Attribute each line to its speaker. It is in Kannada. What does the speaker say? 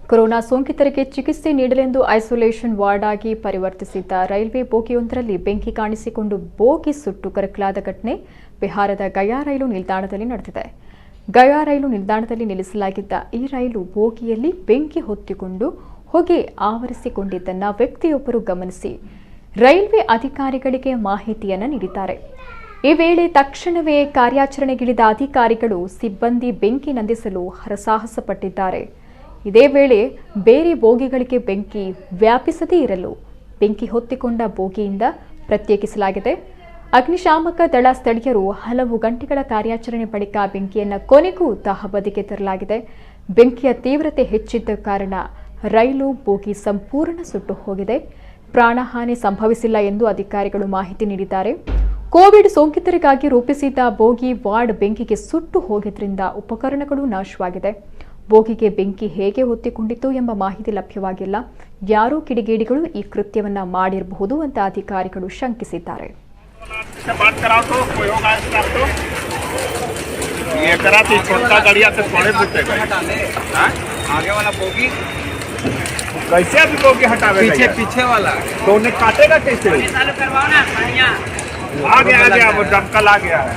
Speaker 1: ಕೊರೋನಾ ಸೋಂಕಿತರಿಗೆ ಚಿಕಿತ್ಸೆ ನೀಡಲೆಂದು ಐಸೋಲೇಷನ್ ವಾರ್ಡ್ ಆಗಿ ಪರಿವರ್ತಿಸಿದ್ದ ರೈಲ್ವೆ ಬೋಗಿಯೊಂದರಲ್ಲಿ ಬೆಂಕಿ ಕಾಣಿಸಿಕೊಂಡು ಬೋಗಿ ಸುಟ್ಟು ಕರಕಲಾದ ಘಟನೆ ಬಿಹಾರದ ಗಯಾ ರೈಲು ನಿಲ್ದಾಣದಲ್ಲಿ ನಡೆದಿದೆ. ಗಯಾ ರೈಲು ನಿಲ್ದಾಣದಲ್ಲಿ ನಿಲ್ಲಿಸಲಾಗಿದ್ದ ಈ ರೈಲು ಬೋಗಿಯಲ್ಲಿ ಬೆಂಕಿ ಹೊತ್ತಿಕೊಂಡು ಹೊಗೆ ಆವರಿಸಿಕೊಂಡಿದ್ದನ್ನು ವ್ಯಕ್ತಿಯೊಬ್ಬರು ಗಮನಿಸಿ ರೈಲ್ವೆ ಅಧಿಕಾರಿಗಳಿಗೆ ಮಾಹಿತಿಯನ್ನು ನೀಡಿದ್ದಾರೆ. ಈ ವೇಳೆ ತಕ್ಷಣವೇ ಕಾರ್ಯಾಚರಣೆಗಿಳಿದ ಅಧಿಕಾರಿಗಳು ಸಿಬ್ಬಂದಿ ಬೆಂಕಿ ನಂದಿಸಲು ಹರಸಾಹಸ ಪಟ್ಟಿದ್ದಾರೆ. ಇದೇ ವೇಳೆ ಬೇರೆ ಬೋಗಿಗಳಿಗೆ ಬೆಂಕಿ ವ್ಯಾಪಿಸದೇ ಇರಲು ಬೆಂಕಿ ಹೊತ್ತಿಕೊಂಡ ಬೋಗಿಯಿಂದ ಪ್ರತ್ಯೇಕಿಸಲಾಗಿದೆ. ಅಗ್ನಿಶಾಮಕ ದಳ ಸ್ಥಳೀಯರು ಹಲವು ಗಂಟೆಗಳ ಕಾರ್ಯಾಚರಣೆ ಬಳಿಕ ಬೆಂಕಿಯನ್ನು ಕೊನೆಗೂ ತಹಬದಿಗೆ ತರಲಾಗಿದೆ. ಬೆಂಕಿಯ ತೀವ್ರತೆ ಹೆಚ್ಚಿದ್ದ ಕಾರಣ ರೈಲು ಬೋಗಿ ಸಂಪೂರ್ಣ ಸುಟ್ಟು ಹೋಗಿದೆ. ಪ್ರಾಣಹಾನಿ ಸಂಭವಿಸಿಲ್ಲ ಎಂದು ಅಧಿಕಾರಿಗಳು ಮಾಹಿತಿ ನೀಡಿದ್ದಾರೆ. ಕೋವಿಡ್ ಸೋಂಕಿತರಿಗಾಗಿ ರೂಪಿಸಿದ್ದ ಬೋಗಿ ವಾರ್ಡ್ ಬೆಂಕಿಗೆ ಸುಟ್ಟು ಹೋಗಿದ್ರಿಂದ ಉಪಕರಣಗಳು ನಾಶವಾಗಿದೆ. ಬೋಗಿಗೆ ಬೆಂಕಿ ಹೇಗೆ ಹೊತ್ತಿಕೊಂಡಿತ್ತು ಎಂಬ ಮಾಹಿತಿ ಲಭ್ಯವಾಗಿಲ್ಲ. ಯಾರೋ ಕಿಡಿಗೇಡಿಗಳು ಈ ಕೃತ್ಯವನ್ನ ಮಾಡಿರಬಹುದು ಅಂತ ಅಧಿಕಾರಿಗಳು ಶಂಕಿಸಿದ್ದಾರೆ.
Speaker 2: कैसे अभी बोगी हटावे पीछे वाला तो उन्हें काटेगा कैसे? आ गया वो दमकल आ गया है।